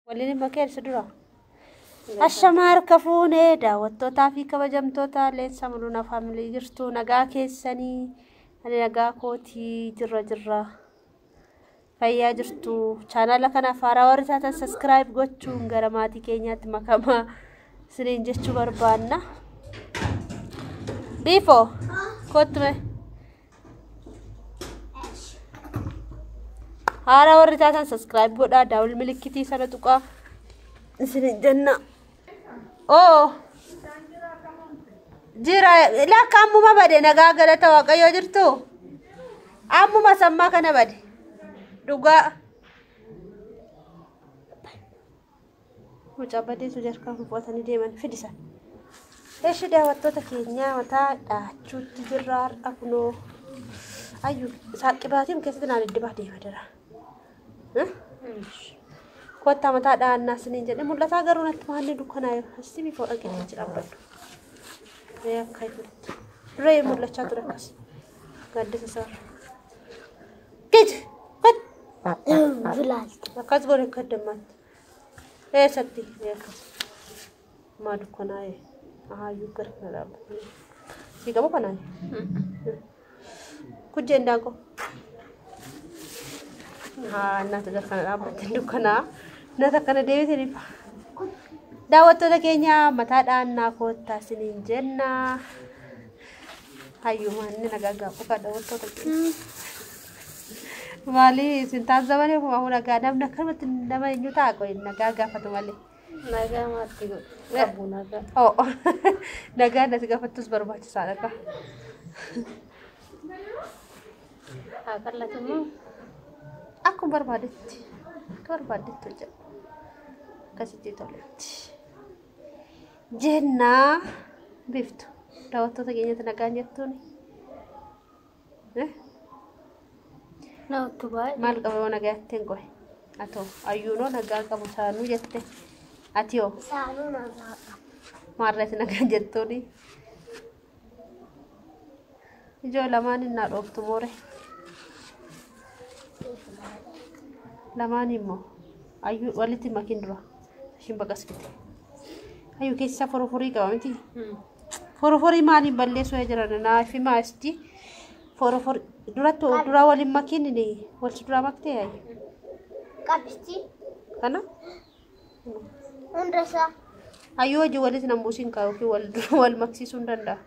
Waliin makeer sidura. Ashamaar kafuunee daawwattootaa fi kabajamtoota leensa mul'una faamilii jirtu nagaa keessanii ani nagaa kootii jirra. Fayyaa jirtu chaanala kanaaf haaraa warri taatan subscribe gochuun gara maatii keenyaatti makamaa isiniin jechuu barbaanna. Biifoo kottume haaraa warri taatan subscribe godhaa daawul milikitii sana tuqaa isiniin jenna. Oh jira lakka ammuma bade nagaa galata waaqayyoo jirtu ammuma sammaa kana bade dhugaa mucaa badeetu jarkaan fuutanii deeman fidisan. Eeshi daawwattoota keenya mataa dhaachuutti jirra har'a kunoo ayyuu saaqibaatiin keessatti naan iddibaa deema dira. Kottaa mataa dhaannaa isiniin jedhe mul'ataa garuu natti maalli dukkanaayo asii bifoo dhaqee jira baddu. Akka ifatti duree mul'achaa ture akkas gaaddisa isaarra. Gid vilaalti akkas godhe akka addammaatti. Eessatti akkas maa dukkanaaye ahayyuu gara kana dhaabbatanii sii qabu kanaan kujjeen daakoo. Nata gara kana dhaabbattee dukkanaa nata kana deebitanii daawwattoota keenya mataa dhaannaa koottaa isiniin jenna. Hayyuma inni nagaa gaafa daawwattoota keenya maali isin taasifamanii ofuma nagaa namni akkanumatti nama eenyu ta'a qoyi nagaa gaafatu malee. Nagaa maatti qabu nagaa. Oh nagaa natti gaafattus barbaachisaadha ka. Haa qal'atamu akkuma barbaadetti hojjedha akkasitti toletti jennaa biftu daawwattoota keenyatti nagaan jettuuni. Maal qaba yoo nagaa jetteen qohe atoo ayyuunoo nagaa qabu saanuu jette atiyoo maarreeti nagaan jettuuni. Ijoo lamaan innaa dhooftu moore lamaan immoo ayyuu walitti makiin dura ishiin baqaskite ayyuu keessa foroforii qaba miti. Foroforii maaliin balleessuu jiran naafi maasti foroforii dura waliin makiin ni walsi dura maktee ayyuu qabisti kana hundasaa ayyuu hojii walitti nambuusiin kaa'u fi wal maksiisuu hin danda'a.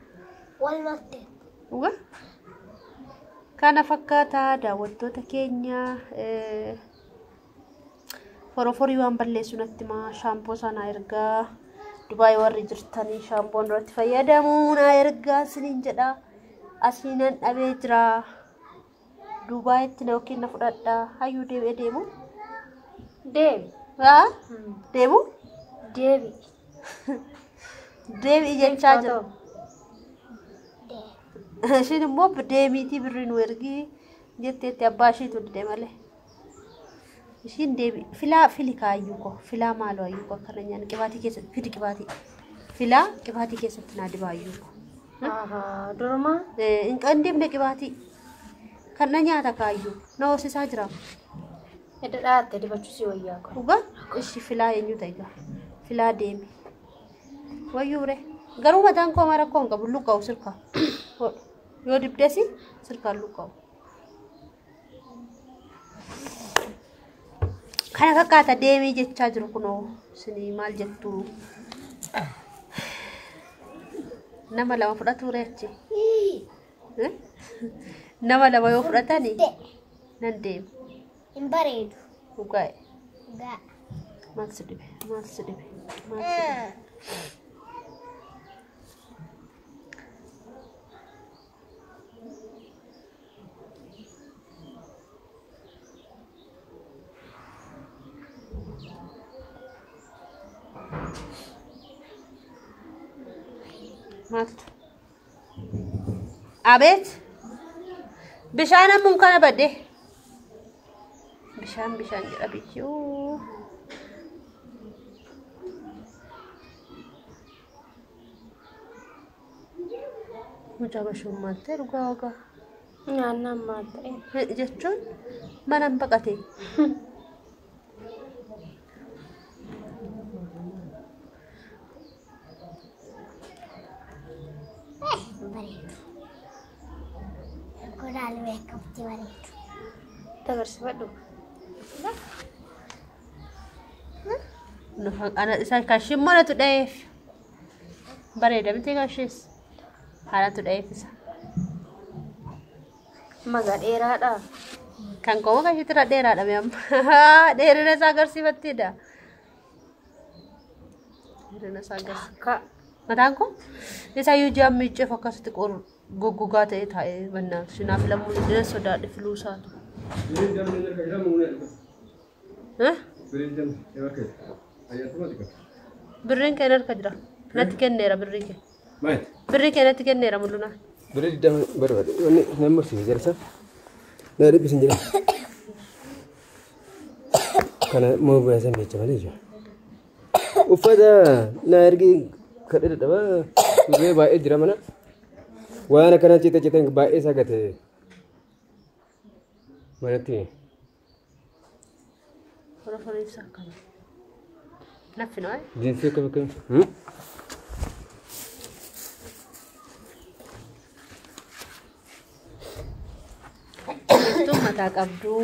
Wal maktee uga kana fakkaataa daawwattoota keenya. Foroforii waan balleessu natti maa shaampoo sana ergaa Dubaay warri jirtanii shaampoon irratti fayyadamuu na ergaa isiniin jedha. Asiinan dhabee jira Dubaayitti na yookiin na fudhadhaa hayyuu deebi'ee deemu deebi jechaa jira. Ishiin immoo deemiitii birrii nu ergii jetteetti abbaa ishiitu dide malee. Ishiin deebi filaa fili kaayyuu ko filaa maaloo ayyuu ko akkana nyaan qibaatii keessatti fidi qibaatii filaa qibaatii keessatti naa dibaayyuu ko. Duruma hin qandeebne qibaatii kana nyaata kaayyuu na hoosisaa jira. Edda dhaatte dibachuu si wayyaa ko. Dhugaa ishi filaa eenyu ta'iga filaa deemi wayyuu re garuu mataan koo mara koo hin qabu luqqa'u sirkaa yoo dibdeesi sirkaan luqqa'u. Kana fakkaata deemee jechaa jiru kunoo isinii maal jettu nama lama fudhatu reechi nama lama yoo fudhatanii nan deemu hin bareedu dhugaa'e maal si dhibe. Maaltu abeet bishaan ammuun kana badde bishaan jedha biyyuu mucaa bashuun maal ta'e dhugaa wagaa nyaannaan maal ta'e jechuun manaan baqate Tagarsiifadhu. Ana isa kashin mana tu dheef. Bareeda miti kashis. Haala tu dheefisa. Magaa dheeraadha. Kan koo kashitira dheeraadha mee'amma. Dheerina isaa agarsiifattiidha. Dheerina isaa agarsiifata. Mataan koo isa iyyuu jaammi icceef akkasitti goggogaa ta'ee taa'ee mannaa sinaaf lammuu dheerina sodaadhe filuu isaatu. Birriin kee harka jira. Natti kenneera birrii kee. Birrii kee natti kenneera mul'unaa. Birrii dama barbaade. Wanni nama mursiise jarsa. Na dhibbisin jira. Kana moo baasan jecha malee jira. Uffata na ergi kadhee dhaba guree baay'ee jira mana. Waan akkana cita baay'ee sagate. Manatti. Horii isaa kana. Naffi noo? Jinsi akkam. Itu mata qabdu.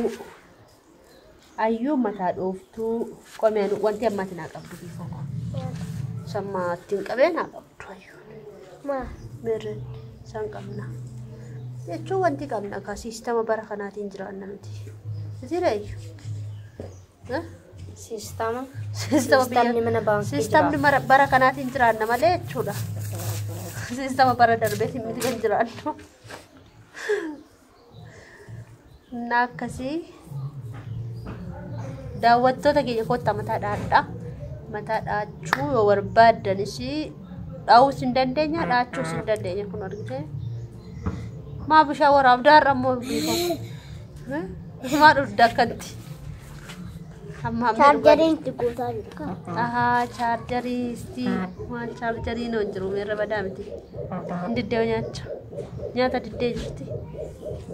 Ayyuu mataa dhooftuu qomeen wanti ammatti naa qabdu biifoo. Sammaattiin qabee naa qabdu ayyuu. Mirri san qabna. Jechuun wanti qabna akka siistama bara kanaatiin jiraanna miti. Jira iyyuu. Sistamni mana baankii. Sistamni bara kanaatiin jiraanna malee jechuudha. Sistama bara darbeetiin miti kan jiraannu. Nakasi daawwattoota keenya kottaa mataa dhaadhaa. Mataa dhaachuu yoo barbaaddanis dhaawus hin dandeenya dhaachuus hin dandeenya kun argite. Maa bishaan waraabdaa har'a immoo biifamu. Maa dhugda akkanti. Chaarjariin itti guutaa jirka. Chaarjarii isti waan chaarjarii noo hin jiru meerra badaa miti. Diddee nyaacha. Nyaata diddee jirti.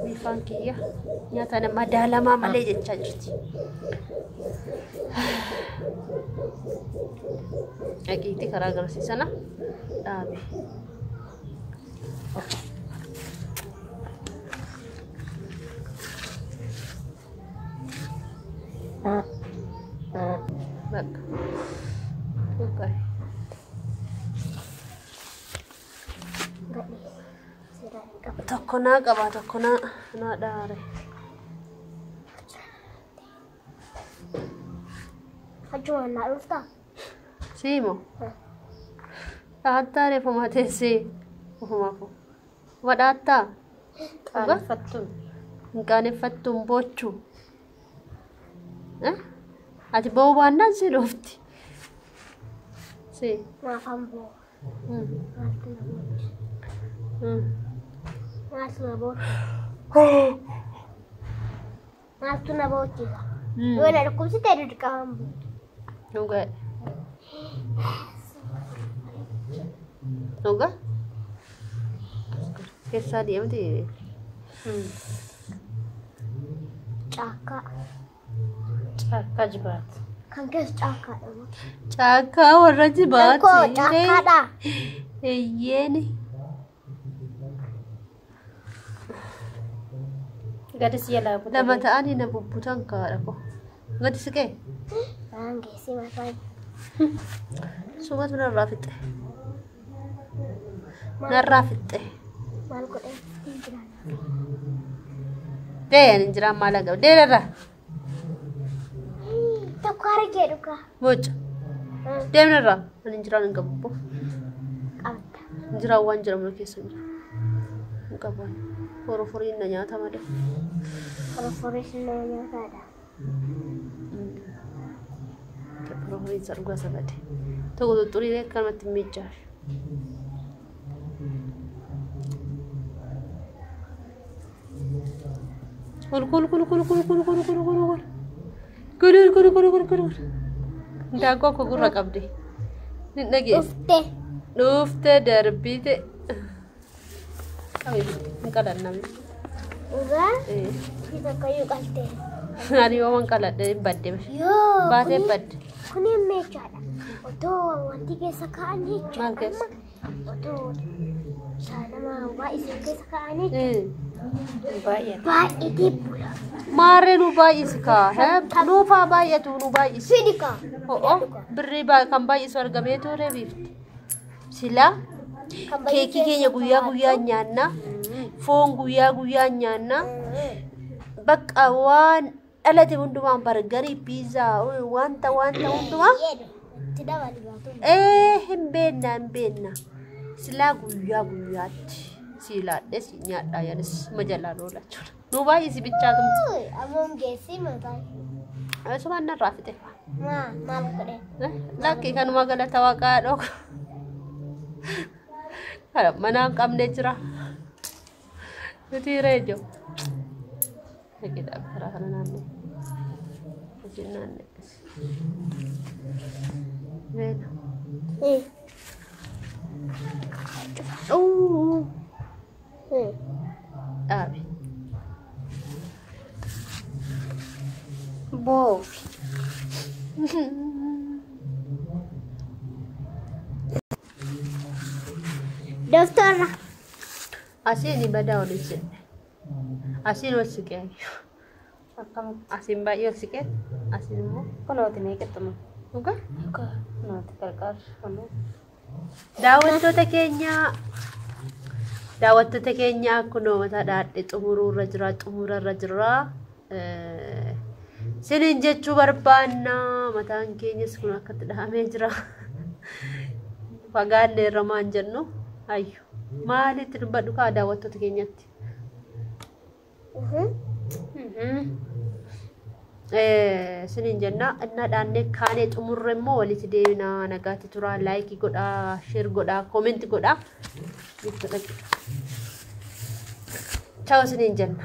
Biifaan kiyya. Nyaata nama daalamaa malee jechaa jirti. Aqiitii karaa agarsiisana dhaabe. Bakka. Okay. Tokko naa qaba tokko naa dhaare. Hajjumaan naa dhuftaa? Siimo. Dhaattaa reeffamaa teessee ofumaafuu. Wadhaattaa? Qaaneffattuun. Hin qaaneffattuun boochuu. Ati ba'uu baannaan si dhufti. Si. Maafan boo. Maaltu na boochisa? Yoo na dhukkubsitee dirqamaan buutu. Dhugaa. Dhugaa? Keessaa deemte. Caakkaa. Caakkaa jibaati. Kan keessa caakkaadha. Caakkaa warra jibaati. Koo caakkaadha. Eyyeeni. Gadi si yaalaa buta. Lama ta'anii na bubbutan kaadha ko. Gadi siqee. Aangeessi mafaan. Sumatu narraa fixxe. Narraa fixxe. Maal godhee? Deeyan hin jiraan maal agabu. Deerarraa. Tokko argee dhugaa. Boca. Deemnarraa. Ani hin jiraan hin qabu. Qabda. Hin jiraan waan jedhamu keessa hin jiru. Hin qaban. Foroforiin na nyaata malee. Foroforiin na nyaataadha. Foroforiin isa dhugaa sabate. Tokko xuxxuriin akkanumatti miichaa. Kul. Daakuu akka gurra qabde. Ni dhageesse. Dhufte darbite. Hin qalanname. Dhugaa? Si tokkoyyuu qaltee. Ani yoo waan qaladhe hin badde. Yoo. Baatee badde. Kun hin meechaadha. Otoo wanti keessa kaa'anii jechuudha. Maal keessa? Otoo saanama waa isin keessa kaa'anii Baay'ee bula. Maarree nu baay'isi kaa. Nuufaa baay'atu nu baay'isi. Sidika. Birrii kan baay'isu argamee ture biifti. Sila keekii keenya guyyaa nyaanna. Foon guyyaa nyaanna. Bakka waan dhalate hundumaan bargarii piizaa wanta hundumaa. Hin beekna. Sila guyyaatti. Silaadhe si nyaadhaa yaanis majalaan oola jechuudha. Nu baay'isi bichaatu. Amoon geessi mataa. Asuma narraa fite. Maal godhe? Lakki kanuma galata waaqaa dhooqa. Mana hin qabne jira. Nuti reejo. Egaa karaa kana naannoo. Hojii naannoo. Beena. Dhabe. Boofi. Doktora. Asiin badaa waliin jenne. Asiin wal siqee. Asiin baay'ee wal siqee. Asiin immoo kunooti ni qixxuma. Dhugaa? Kunooti qarqar. Daawwattoota keenya kunoo mataa dhaadhe xumurarra jira. Siniin jechuu barbaanna mataan keenyas kun akkatti dhahamee jira. Fagaanne irra maan jennu ayyo maalitti dubbadhu kaa daawwattoota keenyatti. Siniin jenna inna dhaanne kaanee xumurre immoo walitti deebina nagaatti tura laayikii godhaa sheer godhaa koomenti godhaa. Ciao siniin jenna.